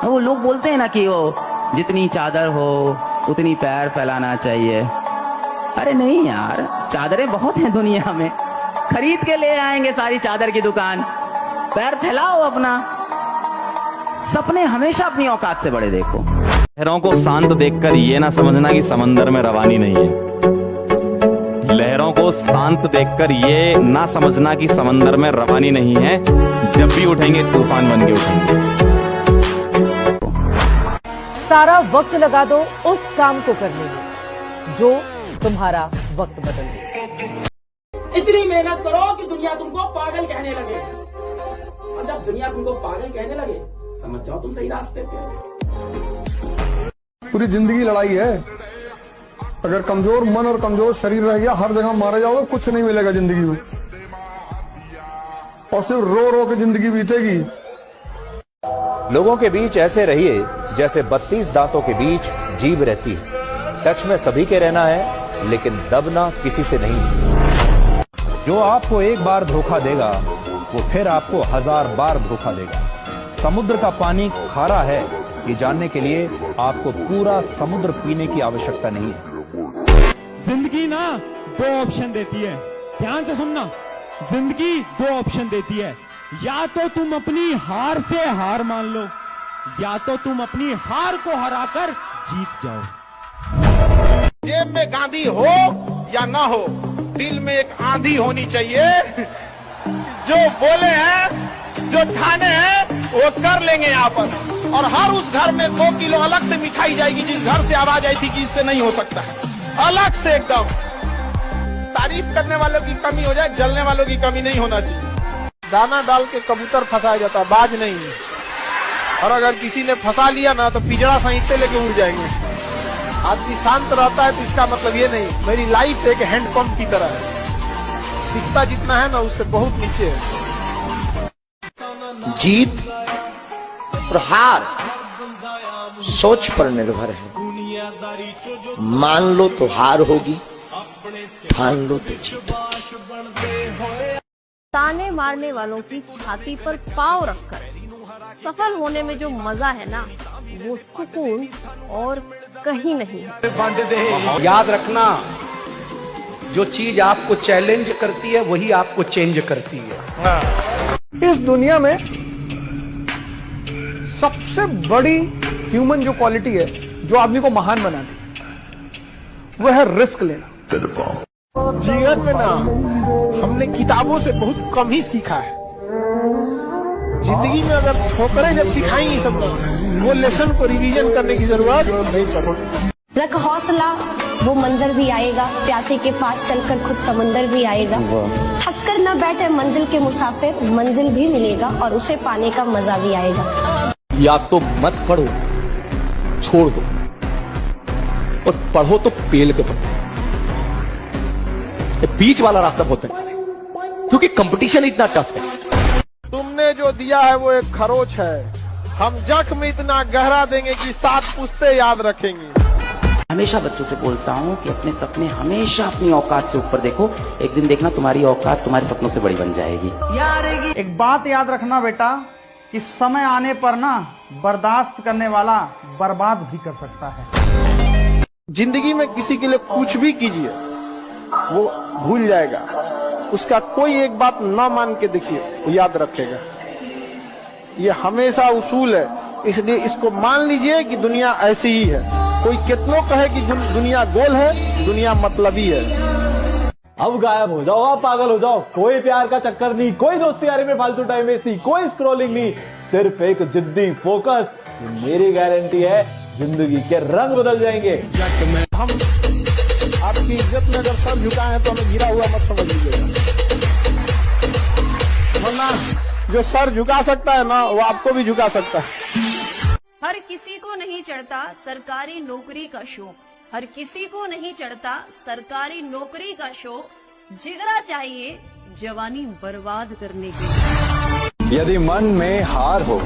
वो लोग बोलते हैं ना कि वो जितनी चादर हो उतनी पैर फैलाना चाहिए। अरे नहीं यार, चादरें बहुत हैं दुनिया में, खरीद के ले आएंगे सारी चादर की दुकान। पैर फैलाओ अपना, सपने हमेशा अपनी औकात से बड़े देखो। लहरों को शांत देखकर ये ना समझना कि समंदर में रवानी नहीं है। लहरों को शांत देखकर ये ना समझना कि समंदर में रवानी नहीं है। जब भी उठेंगे तूफान बन के उठेंगे। सारा वक्त लगा दो उस काम को करने में जो तुम्हारा वक्त बदल दे। इतनी मेहनत करो कि दुनिया तुमको पागल कहने लगे, और जब दुनिया तुमको पागल कहने लगे समझ जाओ तुम सही रास्ते पे हो। पूरी जिंदगी लड़ाई है। अगर कमजोर मन और कमजोर शरीर रह गया, हर जगह मारे जाओगे, कुछ नहीं मिलेगा जिंदगी में, और सिर्फ रो रो के जिंदगी बीतेगी। लोगों के बीच ऐसे रहिए जैसे 32 दांतों के बीच जीभ रहती है। टच में सभी के रहना है, लेकिन दबना किसी से नहीं। जो आपको एक बार धोखा देगा वो फिर आपको 1000 बार धोखा देगा। समुद्र का पानी खारा है ये जानने के लिए आपको पूरा समुद्र पीने की आवश्यकता नहीं है। जिंदगी ना 2 ऑप्शन देती है, ध्यान से सुनना। जिंदगी 2 ऑप्शन देती है, या तो तुम अपनी हार से हार मान लो, या तो तुम अपनी हार को हराकर जीत जाओ। जेब में गांधी हो या ना हो, दिल में एक आंधी होनी चाहिए। जो बोले हैं, जो ठाने हैं, वो कर लेंगे यहाँ पर। और हर उस घर में 2 किलो अलग से मिठाई जाएगी जिस घर से आवाज आई थी कि इससे नहीं हो सकता है, अलग से एकदम। तारीफ करने वालों की कमी हो जाए, जलने वालों की कमी नहीं होना चाहिए। दाना डाल के कबूतर फंसाया जाता है, बाज नहीं। और अगर किसी ने फंसा लिया ना तो पिजड़ा सहित लेके उड़ जाएंगे। आदमी शांत रहता है तो इसका मतलब ये नहीं मेरी लाइफ एक हैंडपंप की तरह है, दिखता जितना है ना उससे बहुत नीचे है। जीत और हार सोच पर निर्भर है। मान लो तो हार होगी, ठान लो तो जीत। ताने मारने वालों की छाती पर पाँव रखकर सफल होने में जो मजा है ना, वो सुकून और कहीं नहीं है। याद रखना, जो चीज आपको चैलेंज करती है वही आपको चेंज करती है। इस दुनिया में सबसे बड़ी ह्यूमन जो क्वालिटी है, जो आदमी को महान बनाती है, वो है रिस्क लेना। जीवन में ना हमने किताबों से बहुत कम ही सीखा है। जिंदगी में अगर ठोकरें जब सिखाएंगी सब, वो लेसन को रिवीजन करने की जरूरत नहीं पड़ेगी। रख हौसला, वो मंजर भी आएगा। प्यासे के पास चलकर खुद समंदर भी आएगा। थक कर न बैठे मंजिल के मुसाफिर, मंजिल भी मिलेगा और उसे पाने का मजा भी आएगा। या तो मत पढ़ो, छोड़ दो, और पढ़ो तो पेल के पढ़ो। बीच वाला रास्ता बहुत है, क्योंकि कंपटीशन इतना टफ है। तुमने जो दिया है वो एक खरोच है, हम जख्म इतना गहरा देंगे कि 7 पुश्ते याद रखेंगे। हमेशा बच्चों से बोलता हूँ कि अपने सपने हमेशा अपनी औकात से ऊपर देखो। एक दिन देखना तुम्हारी औकात तुम्हारे सपनों से बड़ी बन जाएगी। एक बात याद रखना बेटा, कि समय आने पर ना बर्दाश्त करने वाला बर्बाद भी कर सकता है। जिंदगी में किसी के लिए कुछ भी कीजिए, वो भूल जाएगा। उसका कोई एक बात ना मान के देखिए, वो याद रखेगा। ये हमेशा उसूल है, इसलिए इसको मान लीजिए कि दुनिया ऐसी ही है। कोई कितनों कहे कि दुनिया गोल है, दुनिया मतलबी है। अब गायब हो जाओ, आप पागल हो जाओ। कोई प्यार का चक्कर नहीं, कोई दोस्ती यारी में फालतू टाइम वेस्ट नहीं, कोई स्क्रॉलिंग नहीं, सिर्फ एक जिद्दी फोकस। मेरी गारंटी है जिंदगी के रंग बदल जाएंगे। हम आपकी इज्जत में अगर सर झुकाए हैं तो हमें गिरा हुआ मत समझ लीजिएगा, वरना जो सर झुका सकता है ना, वो आपको भी झुका सकता है। हर किसी को नहीं चढ़ता सरकारी नौकरी का शौक, हर किसी को नहीं चढ़ता सरकारी नौकरी का शौक। जिगरा चाहिए जवानी बर्बाद करने के लिए। यदि मन में हार हो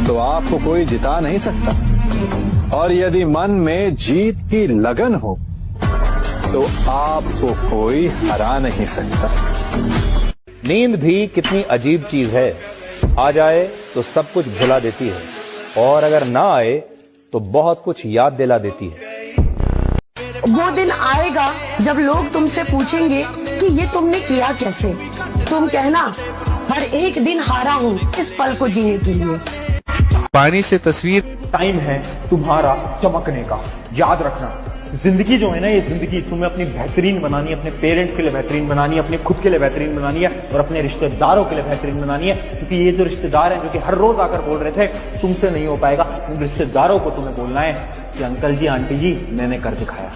तो आपको कोई जिता नहीं सकता, और यदि मन में जीत की लगन हो तो आपको कोई हरा नहीं सकता। नींद भी कितनी अजीब चीज है, आ जाए तो सब कुछ भुला देती है, और अगर ना आए तो बहुत कुछ याद दिला देती है। वो दिन आएगा जब लोग तुमसे पूछेंगे कि ये तुमने किया कैसे। तुम कहना हर एक दिन हारा हूँ इस पल को जीने के लिए। पानी से तस्वीर। टाइम है तुम्हारा चमकने का। याद रखना, जिंदगी जो है ना, ये जिंदगी तुम्हें अपनी बेहतरीन बनानी है, अपने पेरेंट्स के लिए बेहतरीन बनानी है, अपने खुद के लिए बेहतरीन बनानी है और अपने रिश्तेदारों के लिए बेहतरीन बनानी है। क्योंकि ये जो रिश्तेदार हैं जो कि हर रोज आकर बोल रहे थे तुमसे नहीं हो पाएगा, उन रिश्तेदारों को तुम्हें बोलना है कि अंकल जी आंटी जी मैंने कर दिखाया,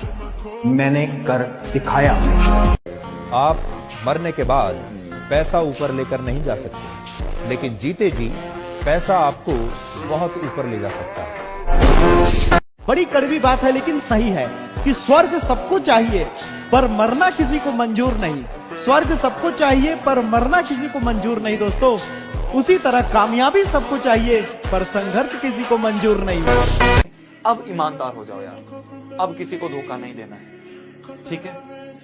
मैंने कर दिखाया। आप मरने के बाद पैसा ऊपर लेकर नहीं जा सकते, लेकिन जीते जी पैसा आपको बहुत ऊपर ले जा सकता है। बड़ी कड़वी बात है लेकिन सही है कि स्वर्ग सबको चाहिए पर मरना किसी को मंजूर नहीं। स्वर्ग सबको चाहिए पर मरना किसी को मंजूर नहीं दोस्तों। उसी तरह कामयाबी सबको चाहिए पर संघर्ष किसी को मंजूर नहीं। अब ईमानदार हो जाओ यार, अब किसी को धोखा नहीं देना है, ठीक है।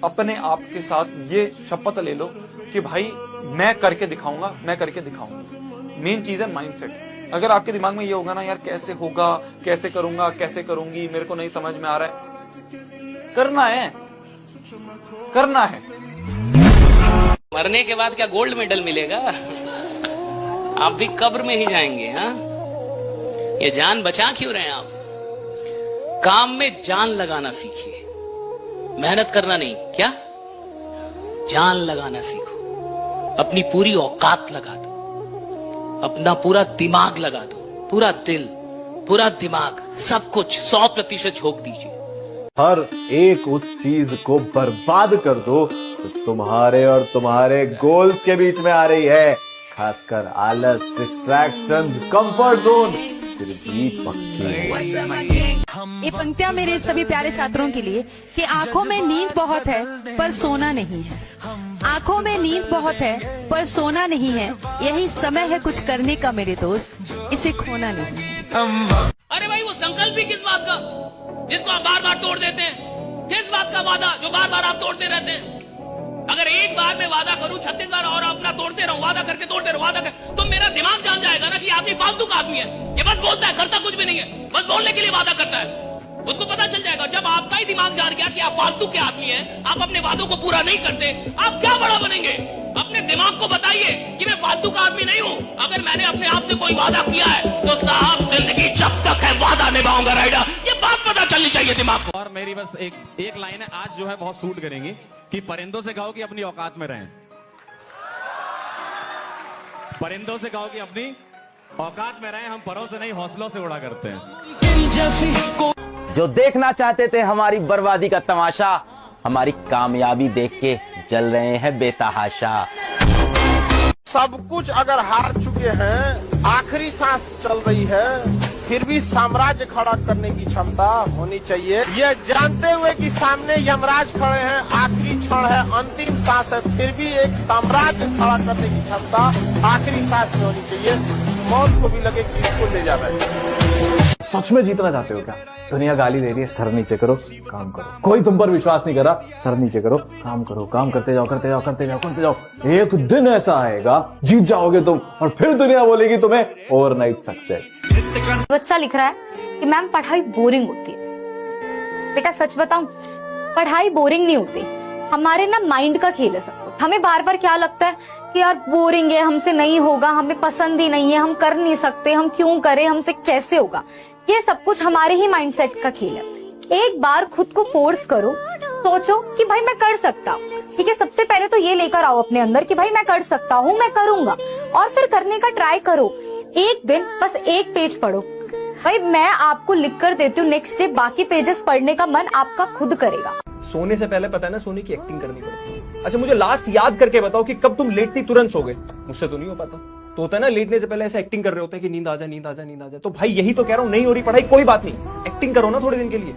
अपने आप के साथ ये शपथ ले लो कि भाई मैं करके दिखाऊंगा, मैं करके दिखाऊंगा। मेन चीज है माइंडसेट। अगर आपके दिमाग में ये होगा ना यार कैसे होगा, कैसे करूंगा, कैसे करूंगी, मेरे को नहीं समझ में आ रहा है, करना है, करना है। मरने के बाद क्या गोल्ड मेडल मिलेगा? आप भी कब्र में ही जाएंगे। हाँ, ये जान बचा क्यों रहे हैं आप? काम में जान लगाना सीखिए, मेहनत करना नहीं। क्या जान लगाना सीखो, अपनी पूरी औकात लगा दो, अपना पूरा दिमाग लगा दो, पूरा दिल, पूरा दिमाग, सब कुछ 100% झोंक दीजिए। हर एक उस चीज को बर्बाद कर दो तो तुम्हारे और तुम्हारे गोल्स के बीच में आ रही है, खासकर आलस, डिस्ट्रैक्शन, कंफर्ट जोन, फिर भी पक्की। ये पंक्तियां मेरे सभी प्यारे छात्रों के लिए कि आंखों में नींद बहुत है पर सोना नहीं है। आंखों में नींद बहुत है पर सोना नहीं है, यही समय है कुछ करने का मेरे दोस्त, इसे खोना नहीं है। अरे भाई वो संकल्प भी किस बात का जिसको आप बार बार तोड़ देते हैं? किस बात का वादा जो बार बार आप तोड़ते रहते हैं? अगर एक बार मैं वादा करूं 36 बार और अपना तोड़ते रहूं, वादा करके तोड़ते रहूं, वादा कर, तो मेरा दिमाग जान जाएगा ना कि आदमी फालतू का आदमी है, ये बस बोलता है, करता कुछ भी नहीं है, बस बोलने के लिए वादा करता है। उसको पता चल जाएगा जब आपका ही दिमाग जान गया कि आप फालतू के आदमी हैं, आप अपने वादों को पूरा नहीं करते, आप क्या बड़ा बनेंगे? अपने दिमाग को बताइए कि मैं फालतू का आदमी नहीं हूं। अगर मैंने अपने आप से कोई वादा किया है तो साहब जिंदगी जब तक है वादा निभाऊंगा राइडर, ये बात पता चलनी चाहिए दिमाग को। और मेरी बस एक लाइन है आज जो है बहुत सूट करेंगी कि परिंदों से कहो कि अपनी औकात में रहें। परिंदों से कहो कि अपनी औकात में रहें, हम परों से नहीं हौसलों से उड़ा करते हैं। जो देखना चाहते थे हमारी बर्बादी का तमाशा, हमारी कामयाबी देख के जल रहे हैं बेतहाशा। सब कुछ अगर हार चुके हैं, आखिरी सांस चल रही है, फिर भी साम्राज्य खड़ा करने की क्षमता होनी चाहिए। ये जानते हुए कि सामने यमराज खड़े हैं, आखिरी क्षण है, अंतिम सांस है, फिर भी एक साम्राज्य खड़ा करने की क्षमता आखिरी सांस में होनी चाहिए। मौत को भी लगे कि इसको ले जाना है। सच में जीतना चाहते हो क्या? दुनिया गाली दे रही है, सर नीचे करो, काम करो। कोई तुम पर विश्वास नहीं कर रहा, सर नीचे करो, काम करो, काम करते जाओ, करते जाओ, करते जाओ, करते जाओ। एक दिन ऐसा आएगा जीत जाओगे तुम और फिर दुनिया बोलेगी तुम्हें ओवरनाइट सक्सेस। बच्चा लिख रहा है कि मैम पढ़ाई बोरिंग होती है। बेटा सच बताऊं, पढ़ाई बोरिंग नहीं होती, हमारे ना माइंड का खेल है सब कुछ। हमें बार बार क्या लगता है कि यार बोरिंग है, हमसे नहीं होगा, हमें पसंद ही नहीं है, हम कर नहीं सकते, हम क्यों करें, हमसे कैसे होगा। ये सब कुछ हमारे ही माइंडसेट का खेल है। एक बार खुद को फोर्स करो, सोचो कि भाई मैं कर सकता हूँ, ठीक है। सबसे पहले तो ये लेकर आओ अपने अंदर कि भाई मैं कर सकता हूँ, मैं करूंगा, और फिर करने का ट्राई करो। एक दिन बस एक पेज पढ़ो, भाई मैं आपको लिख कर देती हूँ, नेक्स्ट डे बाकी पेजेस पढ़ने का मन आपका खुद करेगा। सोने से पहले पता है ना सोने की एक्टिंग करनी पड़ती है। अच्छा मुझे लास्ट याद करके बताओ कि कब तुम लेटती तुरंत सो गए? मुझसे तो नहीं हो पाता। तो होता है ना लेटने से पहले ऐसा एक्टिंग कर रहे होते हैं कि नींद आ जाए, नींद आ जाए, नींद आ जाए। तो भाई यही तो कह रहा हूँ, नहीं हो रही पढ़ाई, कोई बात नहीं, एक्टिंग करो ना थोड़े दिन के लिए,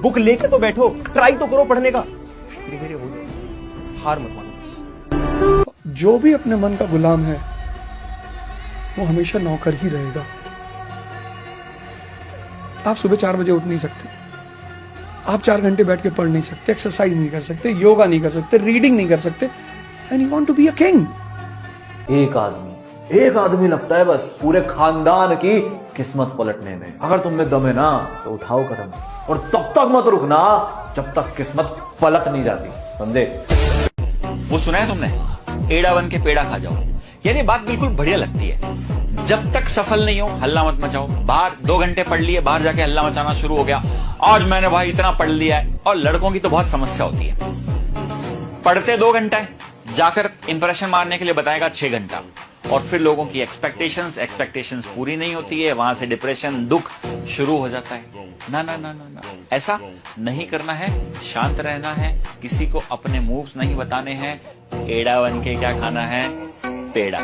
बुक लेके तो बैठो, ट्राई तो करो पढ़ने का, धीरे धीरे हो जाए, हार मत मानो। जो भी अपने मन का गुलाम है वो हमेशा नौकर ही रहेगा। आप सुबह 4 बजे उठ नहीं सकते, आप 4 घंटे बैठ के पढ़ नहीं सकते, एक्सरसाइज नहीं कर सकते, योगा नहीं कर सकते, रीडिंग नहीं कर सकते, and you want to be a king. एक आदमी एक आदमी लगता है बस पूरे खानदान की किस्मत पलटने में। अगर तुम में दम है ना तो उठाओ कदम, और तब तक मत रुकना जब तक किस्मत पलट नहीं जाती, समझे? वो सुना है तुमने, एड़ा बन के पेड़ा खा जाओ। यार ये बात बिल्कुल बढ़िया लगती है। जब तक सफल नहीं हो हल्ला मत मचाओ। बाहर 2 घंटे पढ़ लिए, बाहर जाके हल्ला मचाना शुरू हो गया, आज मैंने भाई इतना पढ़ लिया है। और लड़कों की तो बहुत समस्या होती है, पढ़ते 2 घंटा है, जाकर इंप्रेशन मारने के लिए बताएगा 6 घंटा, और फिर लोगों की एक्सपेक्टेशंस पूरी नहीं होती है, वहां से डिप्रेशन, दुख शुरू हो जाता है। ना ना ना ना ना, ऐसा नहीं करना है, शांत रहना है, किसी को अपने मूव्स नहीं बताने हैं, एड़ा बन के क्या खाना है, पेड़ा।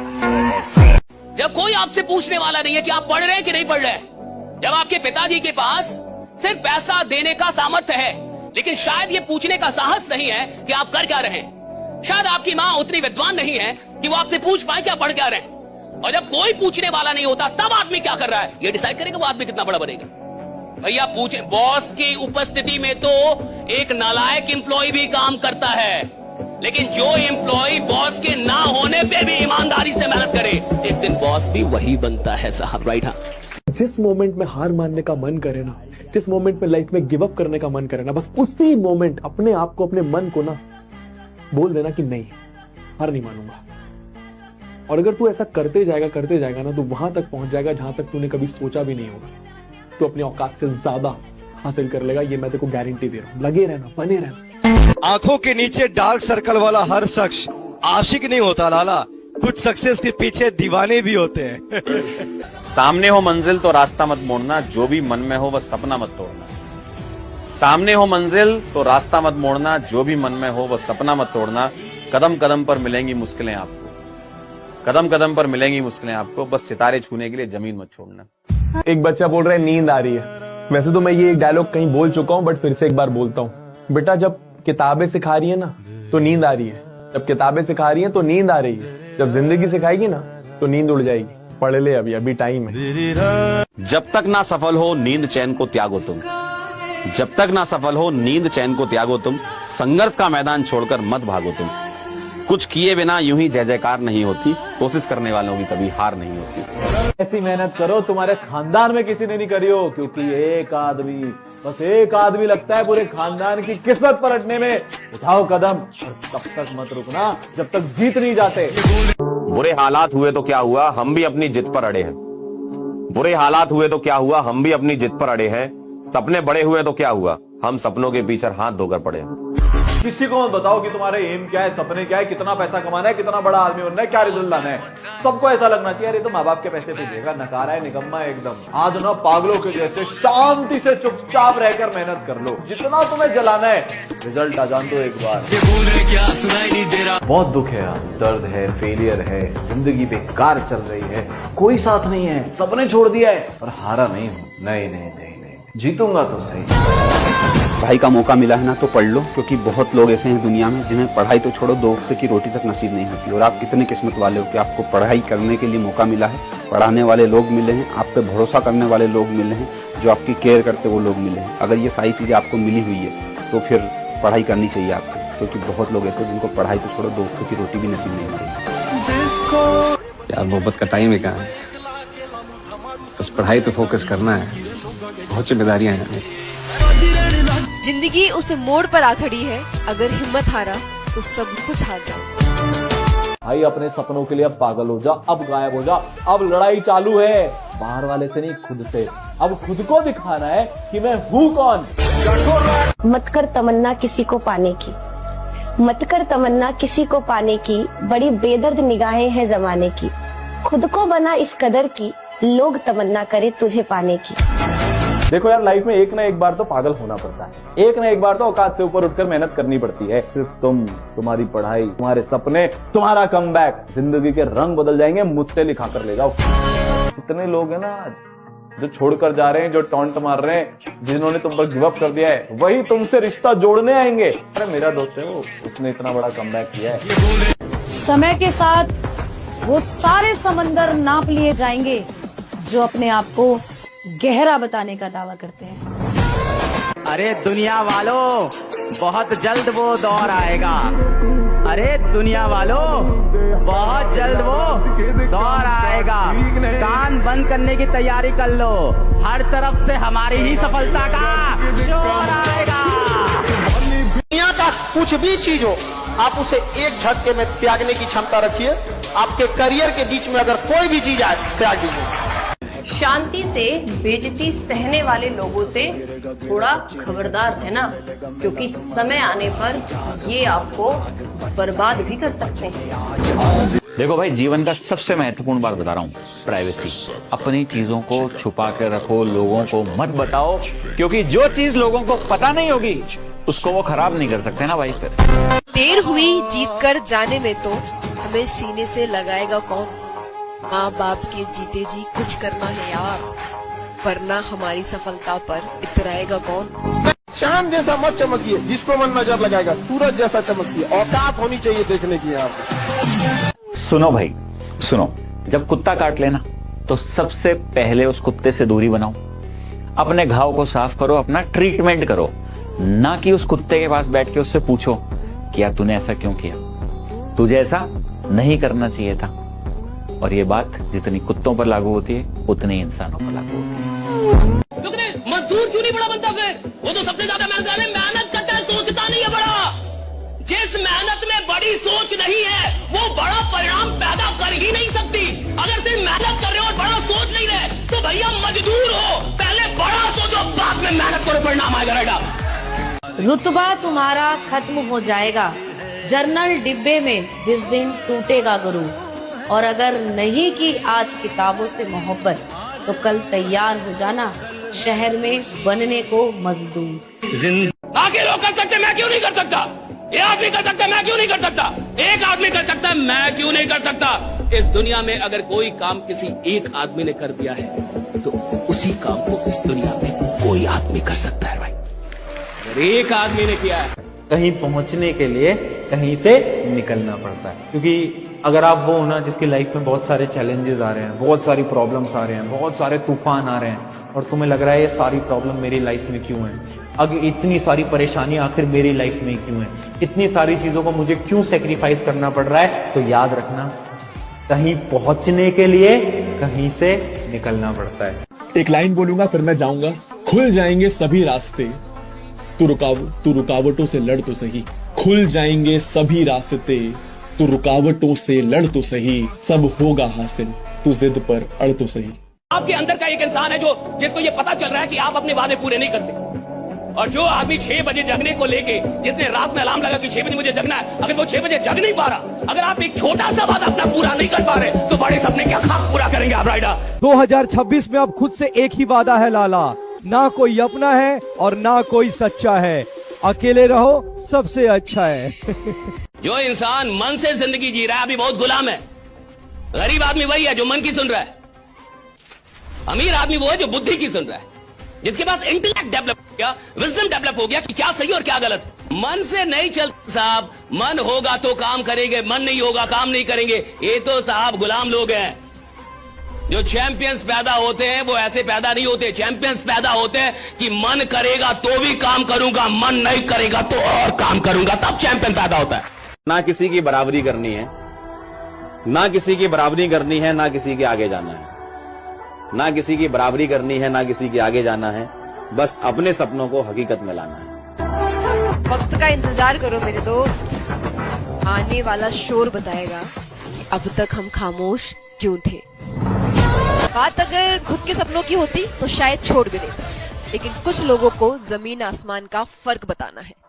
जब कोई आपसे पूछने वाला नहीं है कि आप पढ़ रहे हैं कि नहीं पढ़ रहे हैं, जब आपके पिताजी के पास सिर्फ पैसा देने का सामर्थ्य है, लेकिन शायद ये पूछने का साहस नहीं है कि आप कर क्या रहे हैं, शायद आपकी माँ उतनी विद्वान नहीं है कि वो आपसे पूछ पाए क्या पढ़ क्या रहे हैं, और जब कोई पूछने वाला नहीं होता तब आदमी क्या कर रहा है ये डिसाइड करेगा वो आदमी कितना बड़ा बनेगा। भैया पूछे, बॉस की उपस्थिति में तो एक नालायक एम्प्लॉय भी काम करता है, लेकिन जो एम्प्लॉय बॉस के ना होने पे भी ईमानदारी से मेहनत करे, एक दिन बॉस भी वही बनता है साहब, राइट? हाँ, जिस मोमेंट में हार मानने का मन करे ना, जिस मोमेंट में लाइफ में गिव अप करने का मन करे ना, बस उसी मोमेंट अपने आप को, अपने मन को ना बोल देना कि नहीं, हार नहीं मानूंगा। और अगर तू ऐसा करते जाएगा ना, तो वहां तक पहुंच जाएगा जहां तक तूने कभी सोचा भी नहीं होगा। तो अपनी औकात से ज्यादा हासिल कर लेगा, ये मैं तेरे को गारंटी दे रहा हूं। लगे रहना, बने रहना। आंखों के नीचे डार्क सर्कल वाला हर शख्स आशिक नहीं होता लाला, कुछ सक्सेस के पीछे दीवाने भी होते हैं। सामने हो मंजिल तो रास्ता मत मोड़ना, जो भी मन में हो वह सपना मत तोड़ना। सामने हो मंजिल तो रास्ता मत मोड़ना, जो भी मन में हो वह सपना मत तोड़ना। कदम कदम पर मिलेंगी मुश्किलें आपको, कदम कदम पर मिलेंगी मुश्किलें आपको, बस सितारे छूने के लिए जमीन मत छोड़ना। एक बच्चा बोल रहा है नींद आ रही है। वैसे तो मैं ये एक डायलॉग कहीं बोल चुका हूं, बट फिर से एक बार बोलता हूं। बेटा, जब किताबें सिखा रही है ना तो नींद आ रही है, जब किताबें सिखा रही है तो नींद आ रही है, जब जिंदगी सिखाएगी ना तो नींद उड़ जाएगी। पढ़ ले, अभी टाइम है। जब तक ना सफल हो नींद चैन को त्यागो तुम, जब तक ना सफल हो नींद चैन को त्यागो तुम, संघर्ष का मैदान छोड़कर मत भागो तुम। कुछ किए बिना यूं ही जय जयकार नहीं होती, कोशिश करने वालों की कभी हार नहीं होती। ऐसी मेहनत करो तुम्हारे खानदान में किसी ने नहीं करी हो, क्योंकि एक आदमी, बस एक आदमी लगता है पूरे खानदान की किस्मत पलटने में। उठाओ कदम, और तब तक मत रुकना जब तक जीत नहीं जाते। बुरे हालात हुए तो क्या हुआ, हम भी अपनी जिद पर अड़े हैं। बुरे हालात हुए तो क्या हुआ, हम भी अपनी जिद पर अड़े हैं। सपने बड़े हुए तो क्या हुआ, हम सपनों के पीछे हाथ धोकर पड़े हैं। किसी को मत बताओ कि तुम्हारे एम क्या है, सपने क्या है, कितना पैसा कमाना है, कितना बड़ा आदमी बनना है, क्या रिजल्ट लाना है। सबको ऐसा लगना चाहिए, अरे तो माँ बाप के पैसे पे देगा, नकारा है, निकम्मा है एकदम। आज ना पागलों के जैसे शांति से चुपचाप रहकर मेहनत कर लो, जितना तुम्हें जलाना है रिजल्ट आ जान दो एक बार। बहुत दुख है यार, दर्द है, फेलियर है, जिंदगी बेकार चल रही है, कोई साथ नहीं है, सपने छोड़ दिया है, और हारा नहीं हूं। नहीं, जीतूंगा तो सही। पढ़ाई का मौका मिला है ना तो पढ़ लो, क्योंकि बहुत लोग ऐसे हैं दुनिया में जिन्हें पढ़ाई तो छोड़ो 2 वक्त की रोटी तक नसीब नहीं होती। और आप कितने किस्मत वाले हो कि आपको पढ़ाई करने के लिए मौका मिला है, पढ़ाने वाले लोग मिले हैं, आप पे भरोसा करने वाले लोग मिले हैं, जो आपकी केयर करते वो लोग मिले हैं। अगर ये सारी चीजें आपको मिली हुई है तो फिर पढ़ाई करनी चाहिए आपको, क्योंकि बहुत लोग ऐसे जिनको पढ़ाई तो छोड़ो 2 वक्त की रोटी भी नसीब नहीं होती। यार मोहब्बत का टाइम ही कहाँ है, बस पढ़ाई पे फोकस करना है, बहुत जिम्मेदारियां हैं। जिंदगी उसे मोड़ पर आ खड़ी है, अगर हिम्मत हारा तो सब कुछ हार जाओ। भाई अपने सपनों के लिए अब पागल हो जा, अब गायब हो जा, अब लड़ाई चालू है बाहर वाले से नहीं, खुद से। अब खुद को दिखाना है कि मैं हूँ कौन। मत कर तमन्ना किसी को पाने की, मत कर तमन्ना किसी को पाने की, बड़ी बेदर्द निगाहें हैं जमाने की। खुद को बना इस कदर की, लोग तमन्ना करे तुझे पाने की। देखो यार, लाइफ में एक ना एक बार तो पागल होना पड़ता है, एक ना एक बार तो औकात से ऊपर उठकर मेहनत करनी पड़ती है। सिर्फ तुम, तुम्हारी पढ़ाई, तुम्हारे सपने, तुम्हारा कमबैक, जिंदगी के रंग बदल जाएंगे। मुझसे लिखा कर ले जाओ। कितने लोग हैं ना आज जो छोड़कर जा रहे हैं, जो टॉन्ट मार रहे हैं, जिन्होंने तुम पर गिव अप कर दिया है, वही तुमसे रिश्ता जोड़ने आएंगे। अरे मेरा दोस्त है वो, उसने इतना बड़ा कमबैक किया है। समय के साथ वो सारे समंदर नाप लिए जाएंगे जो अपने आप को गहरा बताने का दावा करते हैं। अरे दुनिया वालों, बहुत जल्द वो दौर आएगा, अरे दुनिया वालों, बहुत जल्द वो दौर आएगा। कान बंद करने की तैयारी कर लो, हर तरफ से हमारी ही सफलता का शोर आएगा। दुनिया का कुछ भी चीज हो, आप उसे एक झटके में त्यागने की क्षमता रखिए। आपके करियर के बीच में अगर कोई भी चीज आए, त्याग दीजिए। शांति से बेइज्जती सहने वाले लोगों से थोड़ा खबरदार रहना, क्योंकि समय आने पर ये आपको बर्बाद भी कर सकते हैं। देखो भाई, जीवन का सबसे महत्वपूर्ण बात बता रहा हूँ, प्राइवेसी। अपनी चीजों को छुपा के रखो, लोगों को मत बताओ, क्योंकि जो चीज लोगों को पता नहीं होगी उसको वो खराब नहीं कर सकते ना भाई। फिर देर हुई जीत कर जाने में तो हमें सीने से लगाएगा कौन। माँ बाप के जीते जी कुछ करना है यार, वरना हमारी सफलता पर इतराएगा कौन। चांद जैसा मत चमकिए, जिसको मन नजर लगाएगा। सूरज जैसा चमकिए, औकात होनी चाहिए देखने की। आप सुनो भाई, सुनो, जब कुत्ता काट लेना तो सबसे पहले उस कुत्ते से दूरी बनाओ, अपने घाव को साफ करो, अपना ट्रीटमेंट करो, ना कि उस कुत्ते के पास बैठ के उससे पूछो कि यार तूने ऐसा क्यों किया, तुझे ऐसा नहीं करना चाहिए था। और ये बात जितनी कुत्तों पर लागू होती है उतनी इंसानों पर लागू होती है। मजदूर क्यों नहीं बड़ा बनता फिर? वो तो सबसे ज्यादा मेहनत करता है, सोचता नहीं है बड़ा। जिस मेहनत में बड़ी सोच नहीं है वो बड़ा परिणाम पैदा कर ही नहीं सकती। अगर तुम मेहनत कर रहे हो और बड़ा सोच नहीं रहे तो भैया मजदूर हो, पहले बड़ा सोचो, बाद में मेहनत करो, परिणाम आएगा। रहेगा रुतबा तुम्हारा खत्म हो जाएगा जर्नल डिब्बे में जिस दिन टूटेगा गुरु। और अगर नहीं की आज किताबों से मोहब्बत, तो कल तैयार हो जाना शहर में बनने को मजदूर। बाकी लोग कर सकते, मैं क्यों नहीं कर सकता? ये आदमी कर सकता, मैं क्यों नहीं कर सकता? एक आदमी कर सकता है, मैं क्यों नहीं कर सकता? इस दुनिया में अगर कोई काम किसी एक आदमी ने कर दिया है तो उसी काम को इस दुनिया में कोई आदमी कर सकता है भाई। अगर एक आदमी ने किया है, कहीं पहुंचने के लिए कहीं से निकलना पड़ता है। क्योंकि अगर आप वो हो ना जिसकी लाइफ में बहुत सारे चैलेंजेस आ रहे हैं, बहुत सारी प्रॉब्लम्स आ रहे हैं, बहुत सारे तूफान आ रहे हैं, और तुम्हें लग रहा है ये सारी प्रॉब्लम मेरी लाइफ में क्यों है, अब इतनी सारी परेशानी आखिर मेरी लाइफ में क्यों है, इतनी सारी चीजों को मुझे क्यों सेक्रीफाइस करना पड़ रहा है, तो याद रखना कहीं पहुंचने के लिए कहीं से निकलना पड़ता है। एक लाइन बोलूंगा फिर मैं जाऊंगा। खुल जाएंगे सभी रास्ते, तू रुकावटों से लड़ तो सही। खुल जाएंगे सभी रास्ते, तू रुकावटों से लड़ तो सही। सब होगा हासिल, तू जिद पर अड़ तो सही। आपके अंदर का एक इंसान है जिसको ये पता चल रहा है कि आप अपने वादे पूरे नहीं करते। और जो आदमी 6 बजे जगने को लेके, जिसने रात में अलार्म लगा कि 6 बजे मुझे जगना है, अगर वो 6 बजे जग नहीं पा रहा, अगर आप एक छोटा सा वादा अपना पूरा नहीं कर पा रहे, तो बड़े सपने क्या खाक पूरा करेंगे आप राइडर। 2026 में अब खुद से एक ही वादा है लाला, ना कोई अपना है और ना कोई सच्चा है, अकेले रहो सबसे अच्छा है। जो इंसान मन से जिंदगी जी रहा है अभी बहुत गुलाम है। गरीब आदमी वही है जो मन की सुन रहा है, अमीर आदमी वो है जो बुद्धि की सुन रहा है, जिसके पास इंटेलेक्ट डेवलप हो गया, विजडम डेवलप हो गया कि क्या सही और क्या गलत। मन से नहीं चलता साहब, मन होगा तो काम करेंगे, मन नहीं होगा काम नहीं करेंगे। ये तो साहब गुलाम लोग हैं। जो चैंपियंस पैदा होते हैं वो ऐसे पैदा नहीं होते। चैंपियंस पैदा होते हैं कि मन करेगा तो भी काम करूंगा, मन नहीं करेगा तो और काम करूंगा, तब चैंपियन पैदा होता है। ना किसी की बराबरी करनी है, ना किसी की बराबरी करनी है, ना किसी के आगे जाना है, ना किसी की बराबरी करनी है, ना किसी के आगे जाना है, बस अपने सपनों को हकीकत में लाना है। वक्त का इंतजार करो मेरे दोस्त, आने वाला शोर बताएगा कि अब तक हम खामोश क्यों थे। बात अगर खुद के सपनों की होती तो शायद छोड़ भी देते, लेकिन कुछ लोगों को जमीन आसमान का फर्क बताना है।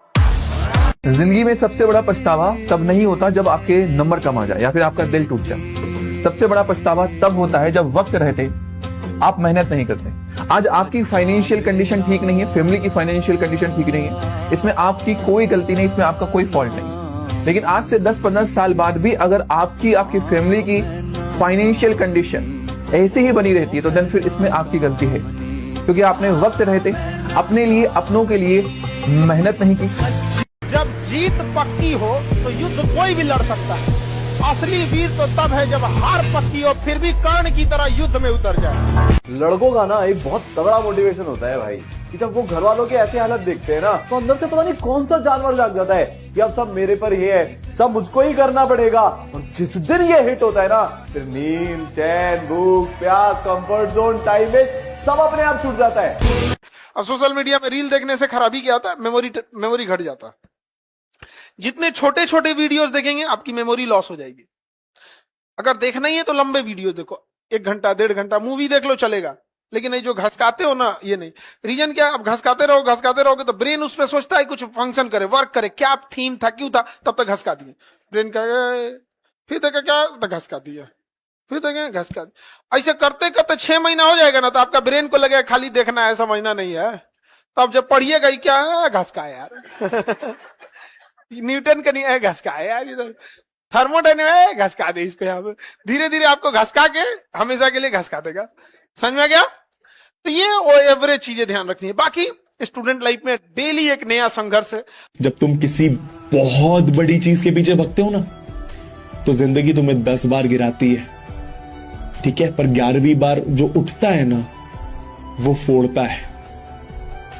जिंदगी में सबसे बड़ा पछतावा तब नहीं होता जब आपके नंबर कम आ जाए या फिर आपका दिल टूट जाए। सबसे बड़ा पछतावा तब होता है जब वक्त रहते आप मेहनत नहीं करते। आज आपकी फाइनेंशियल कंडीशन ठीक नहीं है, फैमिली की फाइनेंशियल कंडीशन ठीक नहीं है, इसमें आपकी कोई गलती नहीं, इसमें आपका कोई फॉल्ट नहीं। लेकिन आज से 10-15 साल बाद भी अगर आपकी फैमिली की फाइनेंशियल कंडीशन ऐसे ही बनी रहती है तो देन फिर इसमें आपकी गलती है, क्योंकि आपने वक्त रहते अपने लिए, अपनों के लिए मेहनत नहीं की। जब जीत पक्की हो तो युद्ध कोई भी लड़ सकता है। असली वीर तो तब है जब हार पक्की हो फिर भी कर्ण की तरह युद्ध में उतर जाए। लड़कों का ना एक बहुत तगड़ा मोटिवेशन होता है भाई, कि जब वो घर वालों के ऐसे हालत देखते हैं ना तो अंदर से पता नहीं कौन सा जानवर जाग जाता है कि अब सब मेरे पर ये है, सब मुझको ही करना पड़ेगा। और जिस दिन ये हिट होता है ना, फिर नींद, चैन, भूख, प्यास, कंफर्ट जोन, टाइम वेस्ट सब अपने आप छूट जाता है। अब सोशल मीडिया में रील देखने से खराबी क्या होता है, मेमोरी घट जाता है। जितने छोटे छोटे वीडियोस देखेंगे आपकी मेमोरी लॉस हो जाएगी। अगर देखना ही है तो लंबे वीडियो देखो, 1 घंटा 1.5 घंटा मूवी देख लो चलेगा, लेकिन ये जो घसकाते हो ना, ये नहीं। रीजन क्या है, अब घसकाते रहोगे तो ब्रेन उस पर सोचता है कुछ फंक्शन करे, वर्क करे, क्या थीम था, क्यों था, तब तक घसका दिए। ब्रेन का फिर देखा क्या, तक घसका दिया, फिर देखें घसका दिया। ऐसे करते करते 6 महीना हो जाएगा ना, तो आपका ब्रेन को लगेगा खाली देखना है, समझना नहीं है। तब जब पढ़िएगा ही क्या है, घसका यार न्यूटन का नहीं है, घसका यार, इधर थर्मोडायनेमिक्स घसका दे इसको, यहाँ पे धीरे धीरे आपको घसका के हमेशा के लिए घसका देगा। समझ में गया? तो ये एवरेज चीजें ध्यान रखनी है। बाकी स्टूडेंट लाइफ में डेली एक नया संघर्ष है। जब तुम किसी बहुत बड़ी चीज के पीछे भगते हो ना, तो जिंदगी तुम्हें 10 बार गिराती है, ठीक है, पर 11वीं बार जो उठता है ना, वो फोड़ता है,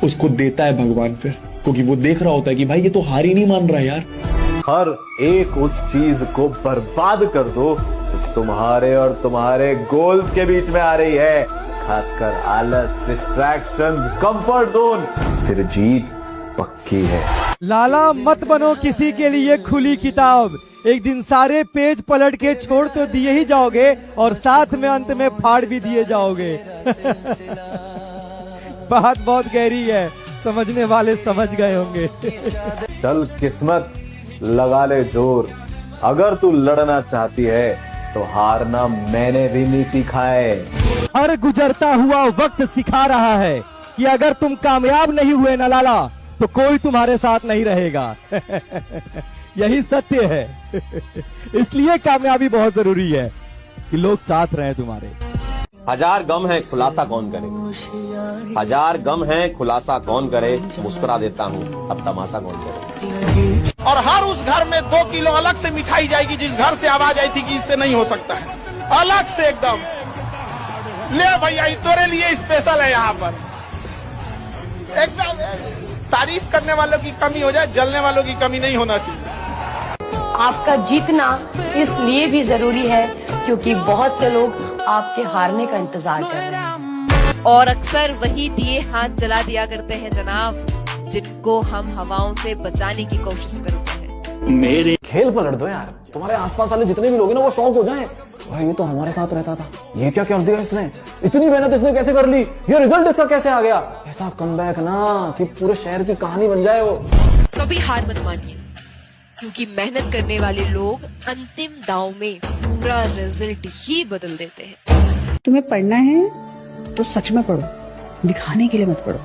उसको देता है भगवान फिर, क्योंकि वो देख रहा होता है कि भाई ये तो हार ही नहीं मान रहा यार। हर एक उस चीज को बर्बाद कर दो जो तुम्हारे और तुम्हारे गोल्स के बीच में आ रही है, खासकर आलस, डिस्ट्रैक्शन, कंफर्ट जोन, फिर जीत पक्की है। लाला मत बनो किसी के लिए खुली किताब, एक दिन सारे पेज पलट के छोड़ तो दिए ही जाओगे और साथ में अंत में फाड़ भी दिए जाओगे बात बहुत गहरी है, समझने वाले समझ गए होंगे चल किस्मत लगा ले जोर, अगर तू लड़ना चाहती है तो हारना मैंने भी नहीं सीखा है। हर गुजरता हुआ वक्त सिखा रहा है कि अगर तुम कामयाब नहीं हुए ना लाला, तो कोई तुम्हारे साथ नहीं रहेगा यही सत्य है इसलिए कामयाबी बहुत जरूरी है कि लोग साथ रहे तुम्हारे। 1000 गम है खुलासा कौन करे, 1000 गम है खुलासा कौन करे, मुस्कुरा देता हूँ अब तमाशा कौन करे। और हर उस घर में 2 किलो अलग से मिठाई जाएगी जिस घर से आवाज आई थी कि इससे नहीं हो सकता है, अलग से एकदम, ले भैया तेरे लिए स्पेशल है यहाँ पर। एकदम तारीफ करने वालों की कमी हो जाए, जलने वालों की कमी नहीं होना चाहिए। आपका जीतना इसलिए भी जरूरी है क्योंकि बहुत से लोग आपके हारने का इंतजार कर रहे हैं। और अक्सर वही दिए हाथ जला दिया करते हैं जनाब, जिनको हम हवाओं से बचाने की कोशिश करते हैं। मेरे खेल पलट दो यार, तुम्हारे आसपास वाले जितने भी लोग हैं ना, वो शौक हो जाएं। भाई ये तो हमारे साथ रहता था, ये क्या कर दिया इसने, इतनी मेहनत इसने कैसे कर ली, ये रिजल्ट इसका कैसे आ गया, ऐसा कमबैक ना कि पूरे शहर की कहानी बन जाए वो। कभी हार मत मानिए, क्योंकि मेहनत करने वाले लोग अंतिम दांव में पूरा रिजल्ट ही बदल देते हैं। तुम्हें पढ़ना है तो सच में पढ़ो, दिखाने के लिए मत पढ़ो,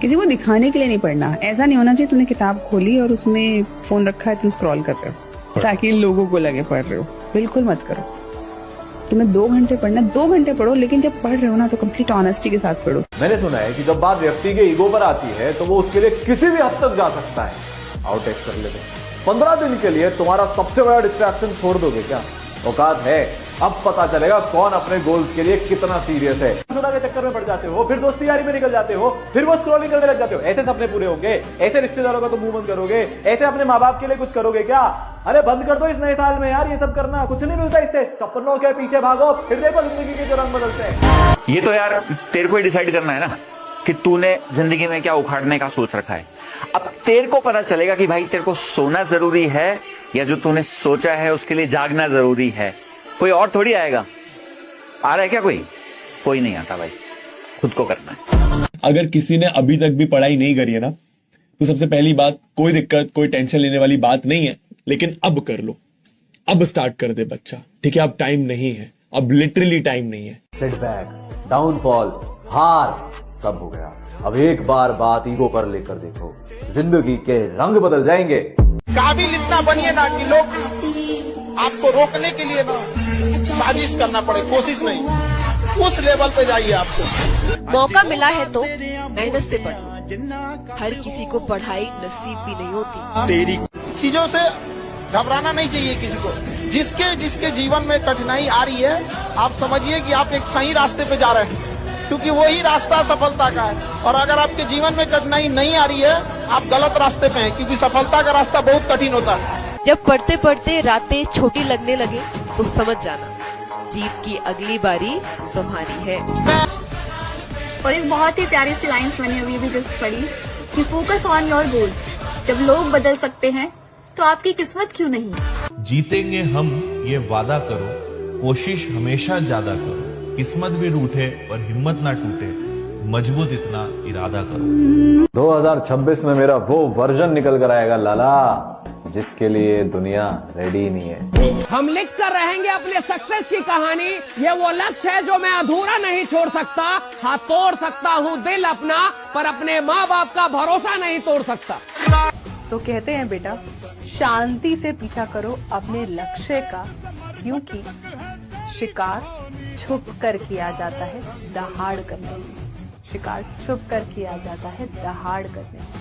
किसी को दिखाने के लिए नहीं पढ़ना। ऐसा नहीं होना चाहिए तुमने किताब खोली और उसमें फोन रखा है, तुम स्क्रॉल कर रहे हो ताकि लोगों को लगे पढ़ रहे हो, बिल्कुल मत करो। तुम्हें 2 घंटे पढ़ना, 2 घंटे पढ़ो, लेकिन जब पढ़ रहे हो ना तो कंप्लीट ऑनेस्टी के साथ पढ़ो। मैंने सुना है कि जब बात व्यक्ति के ईगो पर आती है तो वो उसके लिए किसी भी हद तक जा सकता है। आउट एक्स कर लेते 15 दिन के लिए तुम्हारा सबसे बड़ा डिस्ट्रैक्शन छोड़ दोगे क्या? औकात है, अब पता चलेगा कौन अपने गोल्स के लिए कितना सीरियस है। सोना के चक्कर में पड़ जाते हो, फिर दोस्ती यारी में निकल जाते हो, फिर वो स्क्रॉलिंग करने लग जाते हो। ऐसे सपने पूरे होंगे, ऐसे रिश्तेदारों का तो मुंह बंद करोगे, ऐसे अपने माँ बाप के लिए कुछ करोगे क्या? अरे बंद कर दो इस नए साल में यार, ये सब करना कुछ नहीं मिलता इससे। सपनों के पीछे भागो, फिर देखो जिंदगी के जो रंग बदलते हैं। ये तो यार तेरे को ही डिसाइड करना है ना कि तूने जिंदगी में क्या उखाड़ने का सोच रखा है। अब तेरे को पता चलेगा कि भाई तेरे को सोना जरूरी है या जो तूने सोचा है उसके लिए जागना जरूरी है। कोई और थोड़ी आएगा। आ रहा है क्या कोई? कोई नहीं आता भाई, खुद को करना है। अगर किसी ने अभी तक भी पढ़ाई नहीं करी है ना, तो सबसे पहली बात, कोई दिक्कत, कोई टेंशन लेने वाली बात नहीं है, लेकिन अब कर लो, अब स्टार्ट कर दे बच्चा, ठीक है? अब टाइम नहीं है, अब लिटरली टाइम नहीं है। सेटबैक, डाउनफॉल, हार सब हो गया। अब एक बार बात ईगो पर लेकर देखो, जिंदगी के रंग बदल जाएंगे। काबिल इतना बनिए ना कि लोग आपको रोकने के लिए ना साजिश करना पड़े, कोशिश नहीं, उस लेवल पे जाइए। आपको मौका मिला है तो मेहनत से पढ़ो। हर किसी को पढ़ाई नसीब भी नहीं होती। तेरी चीजों से घबराना नहीं चाहिए किसी को। जिसके जीवन में कठिनाई आ रही है, आप समझिए कि आप एक सही रास्ते पे जा रहे हैं, क्योंकि वही रास्ता सफलता का है। और अगर आपके जीवन में कठिनाई नहीं आ रही है, आप गलत रास्ते पे हैं, क्योंकि सफलता का रास्ता बहुत कठिन होता है। जब पढ़ते पढ़ते रातें छोटी लगने लगे तो समझ जाना जीत की अगली बारी तुम्हारी है। और एक बहुत ही प्यारी सी लाइन्स मैंने अभी भी जस्ट पढ़ी कि फोकस ऑन योर गोल्स। जब लोग बदल सकते हैं तो आपकी किस्मत क्यों नहीं। जीतेंगे हम ये वादा करो, कोशिश हमेशा ज्यादा करो, किस्मत भी रूठे पर हिम्मत ना टूटे, मजबूत इतना इरादा करो। 2026 में मेरा वो वर्जन निकल कर आएगा लाला, जिसके लिए दुनिया रेडी नहीं है। हम लिख कर रहेंगे अपने सक्सेस की कहानी, ये वो लक्ष्य है जो मैं अधूरा नहीं छोड़ सकता। हाँ, तोड़ सकता हूँ दिल अपना, पर अपने माँ बाप का भरोसा नहीं तोड़ सकता। तो कहते हैं बेटा, शांति से पीछा करो अपने लक्ष्य का, क्योंकि शिकार छुप कर किया जाता है दहाड़ करने में। शिकार छुप कर किया जाता है दहाड़ करने में।